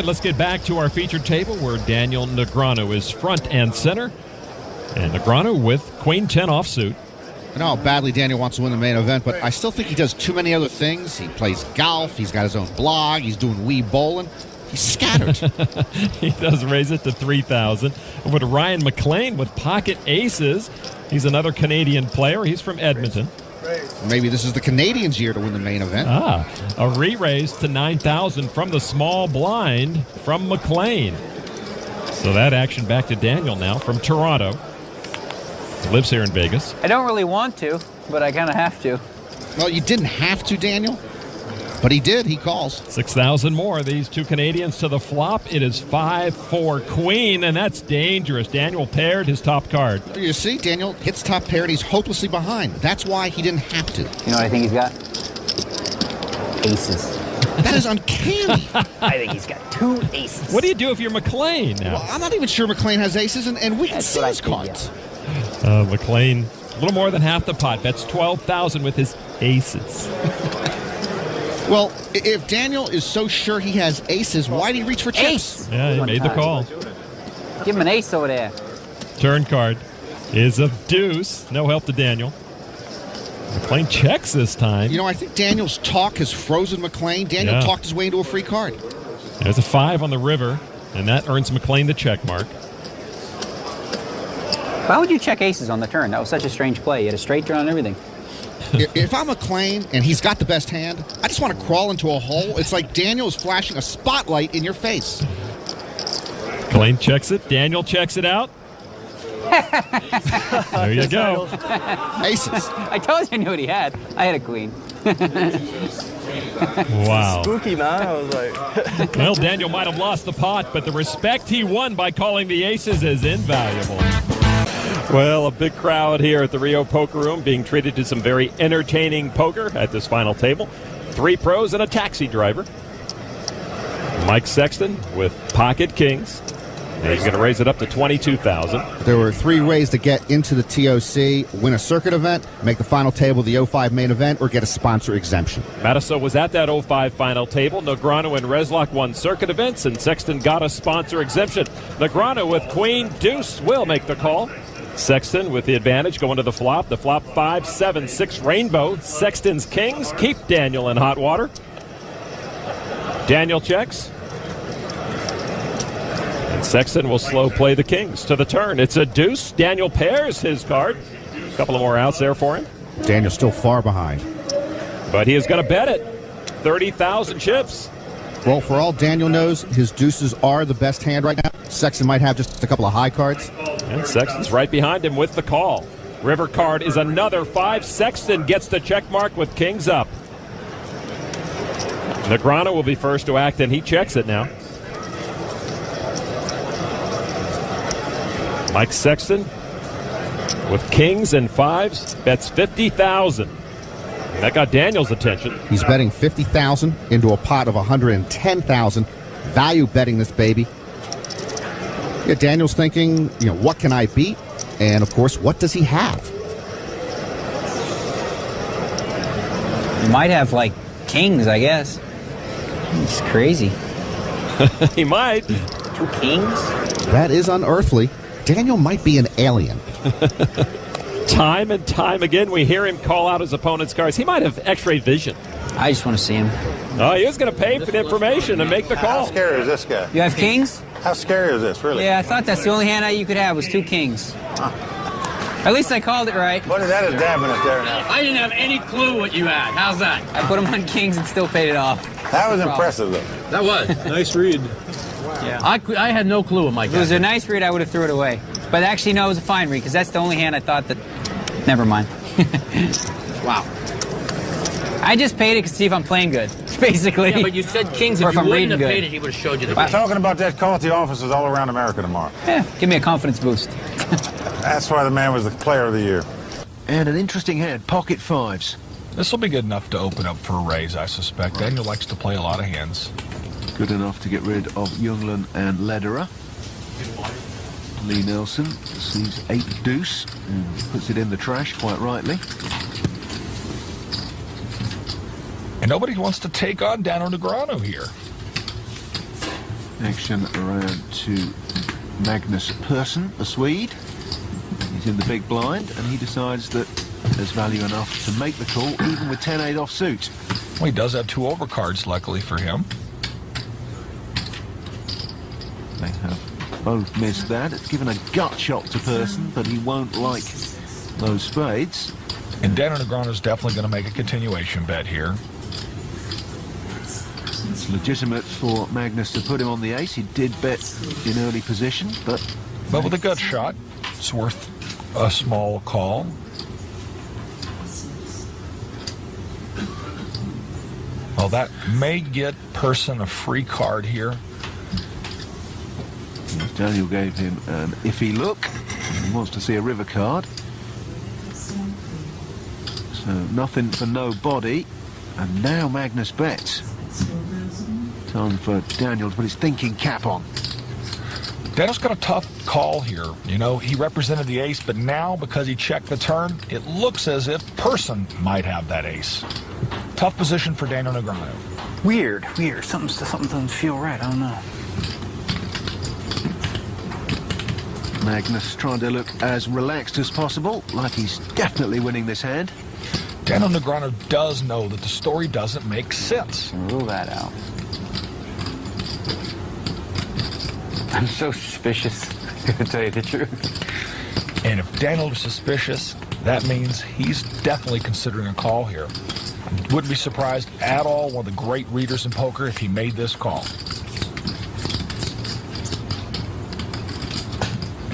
and let's get back to our featured table where Daniel Negranu is front and center. And Negranu with Queen 10 offsuit. I know how badly Daniel wants to win the main event, but I still think he does too many other things. He plays golf. He's got his own blog. He's doing Wii bowling. He's scattered. He does raise it to 3,000. Over to Ryan McLean with pocket aces. He's another Canadian player. He's from Edmonton. Maybe this is the Canadians' year to win the main event. A re-raise to 9,000 from the small blind from McLean. So that action back to Daniel now from Toronto. Lives here in Vegas. I don't really want to, but I kind of have to. Well, you didn't have to, Daniel, but he did. He calls. 6,000 more. These two Canadians to the flop. It is 5-4 Queen, and that's dangerous. Daniel paired his top card. You see, Daniel hits top pair, and he's hopelessly behind. That's why he didn't have to. You know what I think he's got? Aces. That is uncanny. I think he's got 2 aces. What do you do if you're McLean now? Well, I'm not even sure McLean has aces, and we can That's see what I his think, cards. yeah. McLean, a little more than half the pot. That's 12,000 with his aces. Well, if Daniel is so sure he has aces, why did he reach for chips? Ace! Yeah, he made the call. Give him an ace over there. Turn card is a deuce. No help to Daniel. McLean checks this time. You know, I think Daniel's talk has frozen McLean. Daniel talked his way into a free card. There's a 5 on the river, and that earns McLean the check mark. Why would you check aces on the turn? That was such a strange play. You had a straight draw and everything. If I'm McLean and he's got the best hand, I just want to crawl into a hole. It's like Daniel is flashing a spotlight in your face. McLean checks it. Daniel checks it out. There you go. Aces. I told you I knew what he had. I had a queen. Wow. Spooky, man. I was like... Well, Daniel might have lost the pot, but the respect he won by calling the aces is invaluable. Well, a big crowd here at the Rio Poker Room being treated to some very entertaining poker at this final table. 3 pros and a taxi driver. Mike Sexton with pocket kings. And he's going to raise it up to 22,000. There were 3 ways to get into the TOC: win a circuit event, make the final table of the 05 main event, or get a sponsor exemption. Mataso was at that 05 final table. Negranu and Reslak won circuit events, and Sexton got a sponsor exemption. Negranu with queen deuce will make the call. Sexton with the advantage going to the flop. The flop 5, 7, 6 rainbow. Sexton's kings keep Daniel in hot water. Daniel checks. And Sexton will slow play the kings to the turn. It's a deuce. Daniel pairs his card. A couple of more outs there for him. Daniel's still far behind. But he is going to bet it. 30,000 chips. Well, for all Daniel knows, his deuces are the best hand right now. Sexton might have just a couple of high cards. And Sexton's right behind him with the call. River card is another 5. Sexton gets the check mark with kings up. Negranu will be first to act, and he checks it now. Mike Sexton with kings and 5s bets 50,000. That got Daniel's attention. He's betting 50,000 into a pot of 110,000. Value betting this baby. Yeah, Daniel's thinking, what can I beat? And, of course, what does he have? You might have, like, kings, I guess. It's crazy. He might. 2 kings? That is unearthly. Daniel might be an alien. Time and time again, we hear him call out his opponent's cards. He might have x-ray vision. I just want to see him. Oh, he was going to pay for the information and make the call. How scary is this guy? You have kings? How scary is this, really? Yeah, I thought that's the only hand you could have was 2 kings. At least I called it right. What is that a dabbing it there now? I didn't have any clue what you had. How's that? I put them on kings and still paid it off. That was impressive, though. That was. Nice read. Yeah. I had no clue what Mike If it was a nice read, I would have threw it away. But actually, no, it was a fine read, because that's the only hand I thought that... Never mind. Wow. I just paid it to see if I'm playing good, basically. Yeah, but you said kings. Or If if you I'm wouldn't reading have good. paid it, he would have showed you the We're talking about that call at the offices all around America tomorrow. Yeah, give me a confidence boost. That's why the man was the player of the year. And an interesting hand, pocket 5s. This will be good enough to open up for a raise, I suspect. Daniel likes to play a lot of hands. Good enough to get rid of Youngland and Lederer. Lee Nelson sees 8 deuce and puts it in the trash, quite rightly. And nobody wants to take on Daniel Negranu here. Action around to Magnus Persson, the Swede. He's in the big blind, and he decides that there's value enough to make the call, even with 10-8 offsuit. Well, he does have 2 overcards, luckily for him. They have both missed that. It's given a gut shot to Persson, but he won't like those spades. And Daniel Negranu is definitely going to make a continuation bet here. It's legitimate for Magnus to put him on the ace. He did bet in early position, but with a gut shot, it's worth a small call. Well, that may get Persson a free card here. Daniel gave him an iffy look. He wants to see a river card. So nothing for nobody. And now Magnus bets. Time for Daniel to put his thinking cap on. Daniel's got a tough call here. You know, he represented the ace, but now because he checked the turn, it looks as if Persson might have that ace. Tough position for Daniel Negranu. Weird. Something doesn't feel right. I don't know. Magnus trying to look as relaxed as possible, like he's definitely winning this hand. Daniel Negranu does know that the story doesn't make sense. Rule that out. I'm so suspicious, to tell you the truth. And if Daniel is suspicious, that means he's definitely considering a call here. Wouldn't be surprised at all, one of the great readers in poker, if he made this call.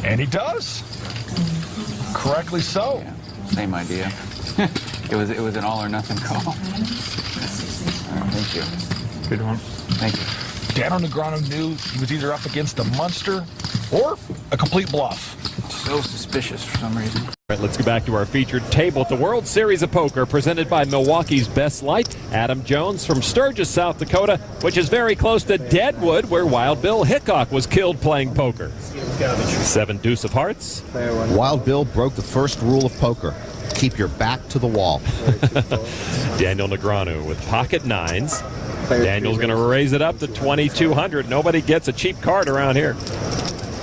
And he does. Correctly so. Yeah, same idea. It was an all or nothing call. All right, thank you. Good one. Thank you. Daniel Negranu knew he was either up against a monster or a complete bluff. So suspicious for some reason. All right, let's go back to our featured table at the World Series of Poker, presented by Milwaukee's Best Light. Adam Jones from Sturgis, South Dakota, which is very close to Deadwood, where Wild Bill Hickok was killed playing poker. 7 deuce of hearts. Wild Bill broke the first rule of poker. Keep your back to the wall. Daniel Negranu with pocket 9s. Daniel's going to raise it up to 2,200. Nobody gets a cheap card around here.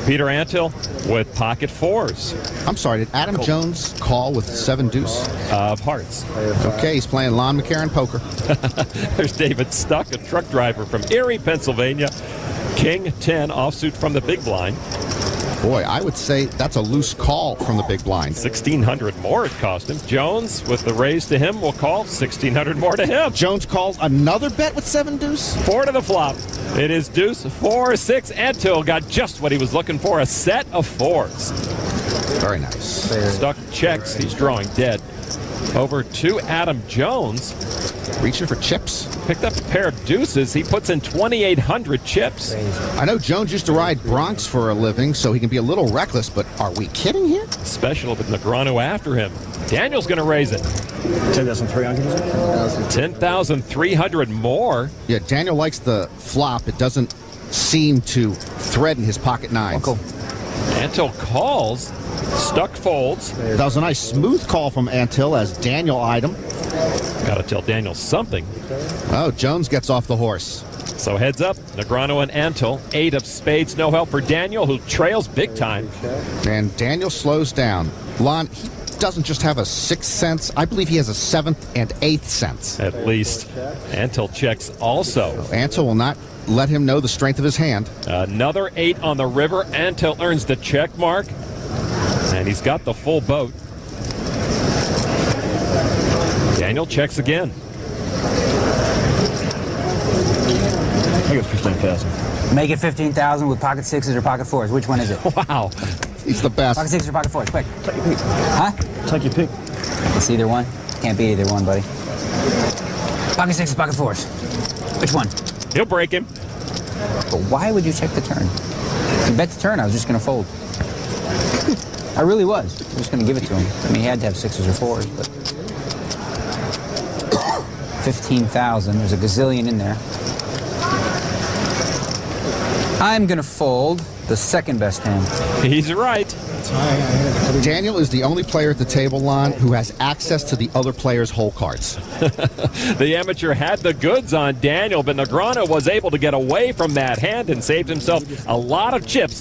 Peter Antil with pocket 4s. I'm sorry, did Adam Jones call with 7 deuce? Of hearts. Okay, he's playing Lon McCarron poker. There's David Stuck, a truck driver from Erie, Pennsylvania. King 10 offsuit from the big blind. Boy, I would say that's a loose call from the big blind. 1,600 more it cost him. Jones, with the raise to him, will call 1,600 more to him. Jones calls another bet with 7 deuce. 4 to the flop. It is deuce, 4, 6. Antil got just what he was looking for, a set of 4s. Very nice. Stuck checks. He's drawing dead. Over to Adam Jones. Reaching for chips. Picked up a pair of deuces. He puts in 2,800 chips. I know Jones used to ride Bronx for a living, so he can be a little reckless, but are we kidding here? Special with Negranu after him. Daniel's going to raise it. 10,300. 10,300 more. Yeah, Daniel likes the flop. It doesn't seem to threaten his pocket 9s. Antil calls. Stuck folds. That was a nice smooth call from Antil as Daniel eyed him. Got to tell Daniel something. Oh, Jones gets off the horse. So heads up, Negranu and Antil. 8 of spades, no help for Daniel, who trails big time. And Daniel slows down. Lon, he doesn't just have a 6th sense. I believe he has a 7th and 8th sense. At least. Antil checks also. Antil will not let him know the strength of his hand. Another 8 on the river. Antil earns the check mark. And he's got the full boat. Daniel checks again. I got 15,000. Make it 15,000 with pocket 6s or pocket 4s. Which one is it? Wow. He's the best. Pocket 6s or pocket 4s, quick. Take your pick. Huh? Take your pick. It's either one. Can't beat either one, buddy. Pocket 6s, pocket 4s. Which one? He'll break him. But why would you check the turn? If you bet the turn, I was just going to fold. I really was. I was just going to give it to him. I mean, he had to have 6s or 4s, but 15,000. There's a gazillion in there. I'm going to fold the second best hand. He's right. Daniel is the only player at the table, Lon, who has access to the other player's hole cards. The amateur had the goods on Daniel, but Negranu was able to get away from that hand and saved himself a lot of chips